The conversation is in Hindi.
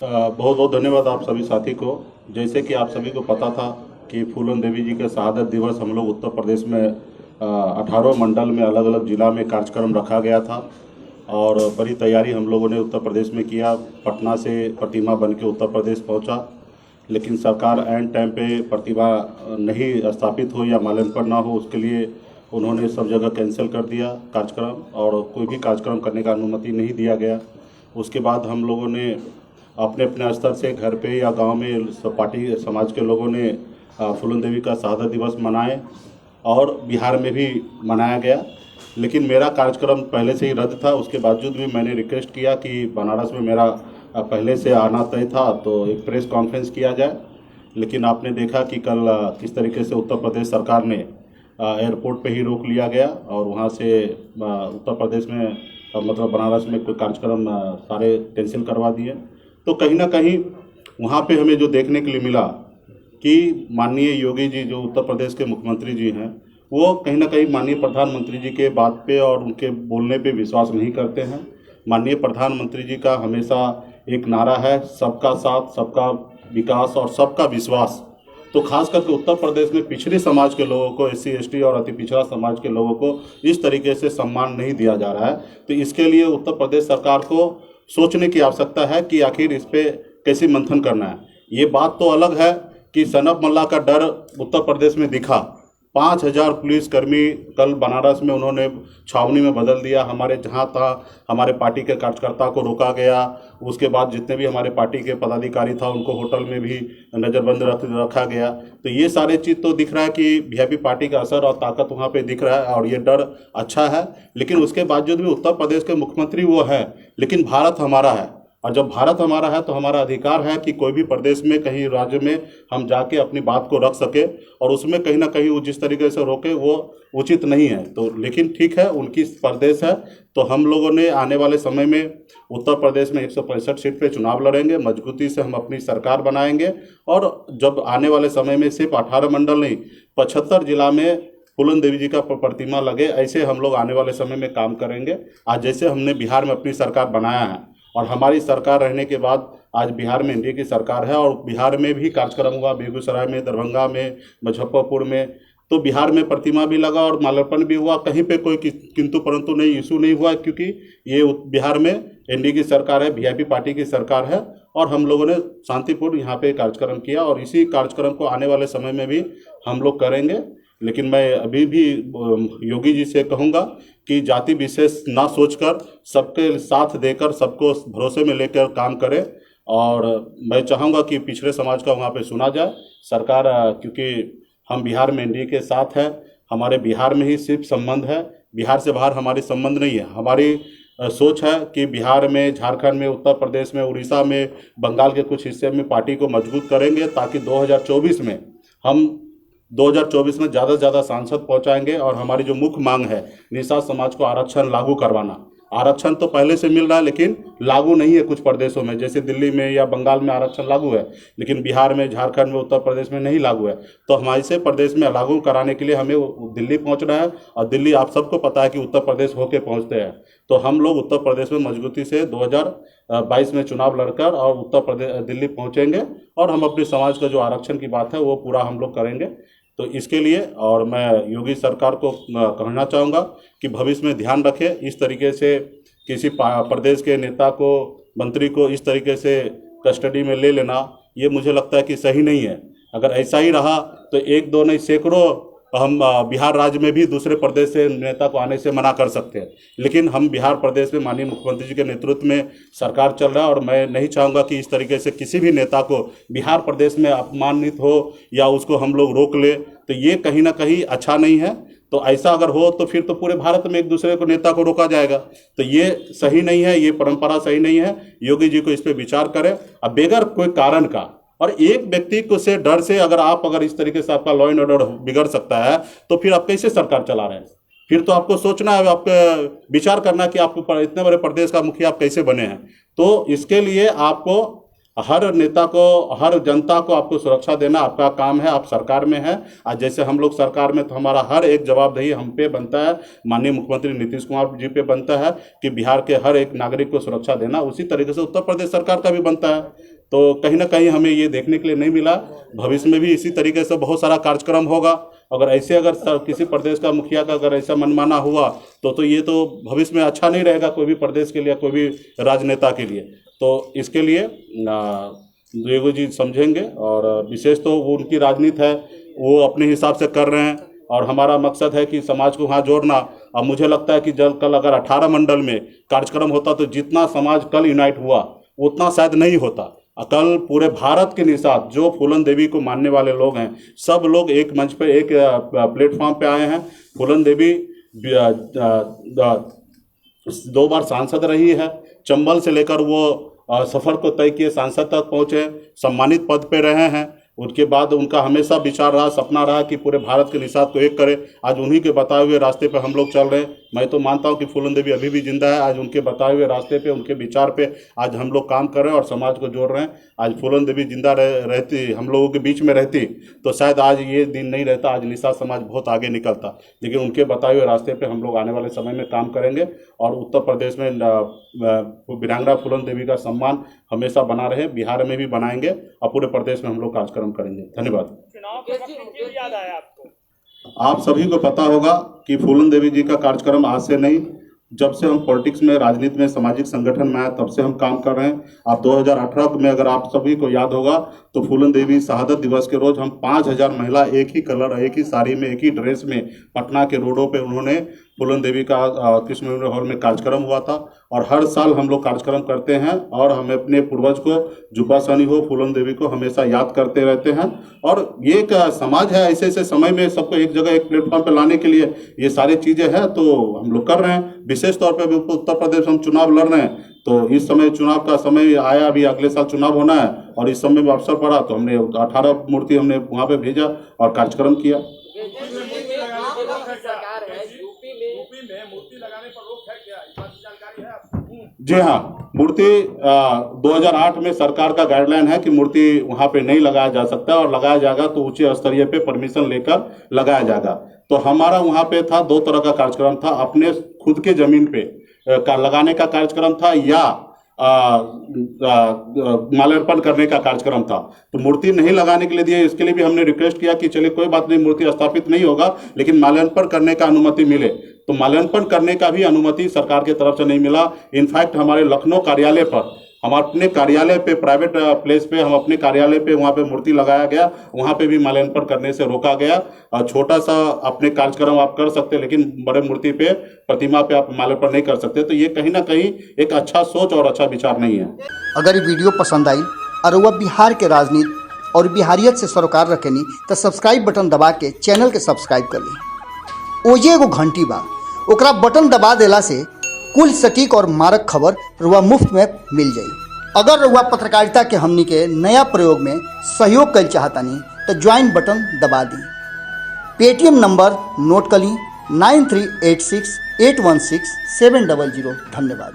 बहुत बहुत धन्यवाद आप सभी साथी को। जैसे कि आप सभी को पता था कि फूलन देवी जी का शहादत दिवस हम लोग उत्तर प्रदेश में 18 मंडल में अलग अलग जिला में कार्यक्रम रखा गया था और बड़ी तैयारी हम लोगों ने उत्तर प्रदेश में किया। पटना से प्रतिमा बन के उत्तर प्रदेश पहुंचा, लेकिन सरकार एंड टाइम पे प्रतिमा नहीं स्थापित हो या माल्यार्पण ना हो, उसके लिए उन्होंने सब जगह कैंसिल कर दिया कार्यक्रम और कोई भी कार्यक्रम करने का अनुमति नहीं दिया गया। उसके बाद हम लोगों ने अपने अपने स्तर से घर पे या गांव में पार्टी समाज के लोगों ने फूलन देवी का शहादत दिवस मनाए और बिहार में भी मनाया गया। लेकिन मेरा कार्यक्रम पहले से ही रद्द था, उसके बावजूद भी मैंने रिक्वेस्ट किया कि बनारस में मेरा पहले से आना तय था तो एक प्रेस कॉन्फ्रेंस किया जाए। लेकिन आपने देखा कि कल किस तरीके से उत्तर प्रदेश सरकार ने एयरपोर्ट पे ही रोक लिया गया और वहाँ से उत्तर प्रदेश में मतलब बनारस में कोई कार्यक्रम सारे कैंसिल करवा दिए। तो कहीं ना कहीं वहाँ पे हमें जो देखने के लिए मिला कि माननीय योगी जी जो उत्तर प्रदेश के मुख्यमंत्री जी हैं, वो कहीं ना कहीं माननीय प्रधानमंत्री जी के बात पे और उनके बोलने पे विश्वास नहीं करते हैं। माननीय प्रधानमंत्री जी का हमेशा एक नारा है, सबका साथ, सबका विकास और सबका विश्वास। तो खास करके उत्तर प्रदेश में पिछड़े समाज के लोगों को, SC ST और अति पिछड़ा समाज के लोगों को इस तरीके से सम्मान नहीं दिया जा रहा है। तो इसके लिए उत्तर प्रदेश सरकार को सोचने की आवश्यकता है कि आखिर इस पे कैसे मंथन करना है। ये बात तो अलग है कि सनप मल्ला का डर उत्तर प्रदेश में दिखा। 5,000 पुलिसकर्मी कल बनारस में उन्होंने छावनी में बदल दिया। हमारे जहाँ था हमारे पार्टी के कार्यकर्ता को रोका गया। उसके बाद जितने भी हमारे पार्टी के पदाधिकारी था उनको होटल में भी नज़रबंद रखा गया। तो ये सारे चीज़ तो दिख रहा है कि VIP पार्टी का असर और ताकत वहाँ पे दिख रहा है और ये डर अच्छा है। लेकिन उसके बावजूद भी उत्तर प्रदेश के मुख्यमंत्री वो है, लेकिन भारत हमारा है और जब भारत हमारा है तो हमारा अधिकार है कि कोई भी प्रदेश में कहीं राज्य में हम जाके अपनी बात को रख सके और उसमें कहीं ना कहीं वो जिस तरीके से रोके वो उचित नहीं है। तो लेकिन ठीक है, उनकी प्रदेश है। तो हम लोगों ने आने वाले समय में उत्तर प्रदेश में 165 सीट पे चुनाव लड़ेंगे, मजबूती से हम अपनी सरकार बनाएंगे और जब आने वाले समय में सिर्फ 18 मंडल नहीं 75 जिला में फूलन देवी जी का प्रतिमा लगे, ऐसे हम लोग आने वाले समय में काम करेंगे। आज जैसे हमने बिहार में अपनी सरकार बनाया है और हमारी सरकार रहने के बाद आज बिहार में NDA की सरकार है और बिहार में भी कार्यक्रम हुआ, बेगूसराय में, दरभंगा में, मुजफ्फरपुर में। तो बिहार में प्रतिमा भी लगा और माल्यार्पण भी हुआ, कहीं पे कोई किंतु परंतु नहीं, इशू नहीं हुआ, क्योंकि ये बिहार में NDA की सरकार है, VIP पार्टी की सरकार है और हम लोगों ने शांतिपूर्ण यहाँ पे कार्यक्रम किया और इसी कार्यक्रम को आने वाले समय में भी हम लोग करेंगे। लेकिन मैं अभी भी योगी जी से कहूँगा कि जाति विशेष ना सोचकर सबके साथ देकर सबको भरोसे में लेकर काम करें और मैं चाहूँगा कि पिछड़े समाज का वहाँ पे सुना जाए। सरकार क्योंकि हम बिहार में NDA के साथ है, हमारे बिहार में ही सिर्फ संबंध है, बिहार से बाहर हमारी संबंध नहीं है। हमारी सोच है कि बिहार में, झारखंड में, उत्तर प्रदेश में, उड़ीसा में, बंगाल के कुछ हिस्से में पार्टी को मजबूत करेंगे ताकि 2024 में हम 2024 में ज़्यादा से ज़्यादा सांसद पहुंचाएंगे। और हमारी जो मुख्य मांग है निषाद समाज को आरक्षण लागू करवाना। आरक्षण तो पहले से मिल रहा है लेकिन लागू नहीं है कुछ प्रदेशों में, जैसे दिल्ली में या बंगाल में आरक्षण लागू है लेकिन बिहार में, झारखंड में, उत्तर प्रदेश में नहीं लागू है। तो हमारे से प्रदेश में लागू कराने के लिए हमें दिल्ली पहुंचना है और दिल्ली आप सबको पता है कि उत्तर प्रदेश होके पहुंचते हैं। तो हम लोग उत्तर प्रदेश में मजबूती से 2022 में चुनाव लड़कर और उत्तर प्रदेश दिल्ली पहुँचेंगे और हम अपने समाज का जो आरक्षण की बात है वो पूरा हम लोग करेंगे। तो इसके लिए और मैं योगी सरकार को कहना चाहूँगा कि भविष्य में ध्यान रखें, इस तरीके से किसी प्रदेश के नेता को, मंत्री को इस तरीके से कस्टडी में ले लेना ये मुझे लगता है कि सही नहीं है। अगर ऐसा ही रहा तो एक दो नहीं सैकड़ों हम बिहार राज्य में भी दूसरे प्रदेश से नेता को आने से मना कर सकते हैं, लेकिन हम बिहार प्रदेश में माननीय मुख्यमंत्री जी के नेतृत्व में सरकार चल रहा है और मैं नहीं चाहूँगा कि इस तरीके से किसी भी नेता को बिहार प्रदेश में अपमानित हो या उसको हम लोग रोक ले। तो ये कहीं ना कहीं अच्छा नहीं है। तो ऐसा अगर हो तो फिर तो पूरे भारत में एक दूसरे को नेता को रोका जाएगा, तो ये सही नहीं है, ये परंपरा सही नहीं है। योगी जी को इस पर विचार करें। अब बगैर कोई कारण का और एक व्यक्ति को से डर से अगर इस तरीके से आपका लॉ एंड ऑर्डर बिगड़ सकता है तो फिर आप कैसे सरकार चला रहे हैं? फिर तो आपको सोचना है, आपको विचार करना कि आपको इतने बड़े प्रदेश का मुखिया आप कैसे बने हैं। तो इसके लिए आपको हर नेता को, हर जनता को आपको सुरक्षा देना आपका काम है। आप सरकार में हैं, आज जैसे हम लोग सरकार में, तो हमारा हर एक जवाबदेही हम पे बनता है, माननीय मुख्यमंत्री नीतीश कुमार जी पे बनता है कि बिहार के हर एक नागरिक को सुरक्षा देना। उसी तरीके से उत्तर प्रदेश सरकार का भी बनता है। तो कहीं ना कहीं हमें ये देखने के लिए नहीं मिला। भविष्य में भी इसी तरीके से बहुत सारा कार्यक्रम होगा। अगर किसी प्रदेश का मुखिया का अगर ऐसा मनमाना हुआ तो ये तो भविष्य में अच्छा नहीं रहेगा कोई भी प्रदेश के लिए, कोई भी राजनेता के लिए। तो इसके लिए द्विवेदी जी समझेंगे, और विशेष तो वो उनकी राजनीति है, वो अपने हिसाब से कर रहे हैं, और हमारा मकसद है कि समाज को वहाँ जोड़ना। अब मुझे लगता है कि जब कल अगर 18 मंडल में कार्यक्रम होता तो जितना समाज कल यूनाइट हुआ उतना शायद नहीं होता। कल पूरे भारत के निसाथ जो फूलन देवी को मानने वाले लोग हैं, सब लोग एक मंच पे, एक प्लेटफॉर्म पे आए हैं। फूलन देवी 2 बार सांसद रही है। चंबल से लेकर वो सफ़र को तय किए सांसद तक पहुँचे, सम्मानित पद पे रहे हैं। उसके बाद उनका हमेशा विचार रहा, सपना रहा कि पूरे भारत के निषाद को एक करे। आज उन्हीं के बताए हुए रास्ते पे हम लोग चल रहे हैं। मैं तो मानता हूं कि फूलन देवी अभी भी जिंदा है। आज उनके बताए हुए रास्ते पे, उनके विचार पे आज हम लोग काम कर रहे हैं और समाज को जोड़ रहे हैं। आज फूलन देवी जिंदा रहती, हम लोगों के बीच में रहती, तो शायद आज ये दिन नहीं रहता, आज निषाद समाज बहुत आगे निकलता। लेकिन उनके बताए हुए रास्ते पर हम लोग आने वाले समय में काम करेंगे, और उत्तर प्रदेश में वीरांगना फूलन देवी का सम्मान हमेशा बना रहे, बिहार में भी बनाएंगे, और पूरे प्रदेश में हम लोग कार्यक्रम करेंगे। धन्यवाद। चुनाव के वक्त क्यों याद आया आपको? आप सभी को पता होगा कि फूलन देवी जी का कार्यक्रम आज से नहीं, जब से हम पॉलिटिक्स में, राजनीति में, सामाजिक संगठन में आए तब से हम काम कर रहे हैं। आप 2018 में अगर आप सभी को याद होगा तो फूलन देवी शहादत दिवस के रोज हम 5000 महिला एक ही कलर, एक ही साड़ी में, एक ही ड्रेस में पटना के रोडों पे उन्होंने फूलन देवी का कृष्ण मेमोरियल हॉल में कार्यक्रम हुआ था। और हर साल हम लोग कार्यक्रम करते हैं, और हमें अपने पूर्वज को, जुब्बा सहनी हो, फूलन देवी को हमेशा याद करते रहते हैं। और ये एक समाज है, ऐसे ऐसे समय में सबको एक जगह, एक प्लेटफॉर्म पर लाने के लिए ये सारी चीज़ें हैं, तो हम लोग कर रहे हैं। विशेष तौर पर उत्तर प्रदेश हम चुनाव लड़ रहे हैं, तो इस समय चुनाव का समय आया, अभी अगले साल चुनाव होना है, और इस समय में अवसर पड़ा तो हमने 18 मूर्ति हमने वहाँ पे भेजा और कार्यक्रम किया। मूर्ति लगाने पर रोक है क्या, इस बात की जानकारी है आपको? जी हाँ, मूर्ति 2008 में सरकार का गाइडलाइन है कि मूर्ति वहाँ पे नहीं लगाया जा सकता, और लगाया जाएगा तो उच्च स्तरीय पे परमिशन लेकर लगाया जाएगा। तो हमारा वहाँ पे था 2 तरह का कार्यक्रम था, अपने खुद के जमीन पे लगाने का कार्यक्रम था, या माल्यार्पण करने का कार्यक्रम था। तो मूर्ति नहीं लगाने के लिए दिए, इसके लिए भी हमने रिक्वेस्ट किया कि चलिए कोई बात नहीं, मूर्ति स्थापित नहीं होगा, लेकिन माल्यार्पण करने का अनुमति मिले। तो माल्यार्पण करने का भी अनुमति सरकार की तरफ से नहीं मिला। इनफैक्ट हमारे लखनऊ कार्यालय पर, हम अपने कार्यालय पे, प्राइवेट प्लेस पे, हम अपने कार्यालय पे वहाँ पे मूर्ति लगाया गया, वहाँ पे भी माल्यार्पण करने से रोका गया। छोटा सा अपने कार्यक्रम आप कर सकते, लेकिन बड़े मूर्ति पे, प्रतिमा पे आप माल्यार्पण नहीं कर सकते। तो ये कहीं ना कहीं एक अच्छा सोच और अच्छा विचार नहीं है। अगर ये वीडियो पसंद आई और वह बिहार के राजनीति और बिहारियत से सरोकार रखेनी तो सब्सक्राइब बटन दबा के चैनल के सब्सक्राइब कर ली। ओजे एगो घंटी बा, ओकरा बटन दबा देला से कुल सटीक और मारक खबर रुआ मुफ्त में मिल जाई। अगर रुआ पत्रकारिता के हमनी के नया प्रयोग में सहयोग कर चाहतानी तो ज्वाइन बटन दबा दी। पेटीएम नंबर नोट कर ली 9386816700। धन्यवाद।